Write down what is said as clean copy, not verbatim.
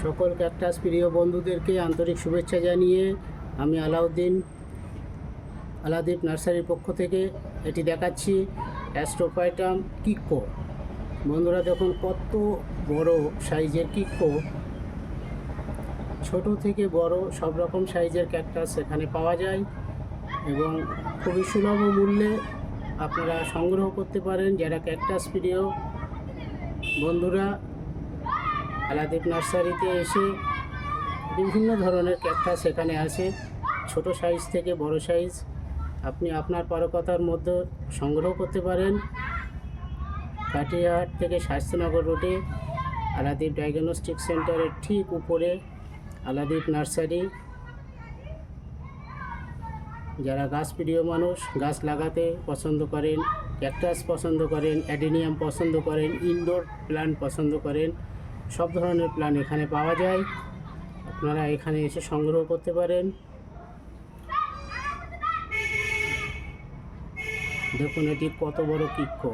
সকল ক্যাকটাস প্রিয় বন্ধুদেরকে আন্তরিক শুভেচ্ছা জানিয়ে আমি আলাদীপ নার্সারির পক্ষ থেকে এটি দেখাচ্ছি অ্যাস্ট্রোফাইটাম কিক্কো। বন্ধুরা দেখুন কত বড় সাইজের কিক্কো, ছোট থেকে বড় সব রকম সাইজের ক্যাকটাস এখানে পাওয়া যায় এবং খুবই সুলভ মূল্যে আপনারা সংগ্রহ করতে পারেন। যারা ক্যাকটাস প্রিয় বন্ধুরা আলাদীপ নার্সারিতে এসে বিভিন্ন ধরনের ক্যাকটাস এখানে আছে, ছোট সাইজ থেকে বড় সাইজ আপনি আপনার পারকতার মধ্যে সংগ্রহ করতে পারেন। কাটিয়াহাট থেকে শাস্ত্রনগর রোডে আলাদীপ ডায়াগনস্টিক সেন্টারের ঠিক উপরে আলাদীপ নার্সারি। যারা গাছ প্রিয় মানুষ, গাছ লাগাতে পছন্দ করেন, ক্যাকটাস পছন্দ করেন, অ্যাডেনিয়াম পছন্দ করেন, ইনডোর প্ল্যান্ট পছন্দ করেন, সব ধরনের প্ল্যান্ট এখানে পাওয়া যায়। আপনারা এখানে এসে সংগ্রহ করতে পারেন। দেখুন এটি কত বড় কিক্কো।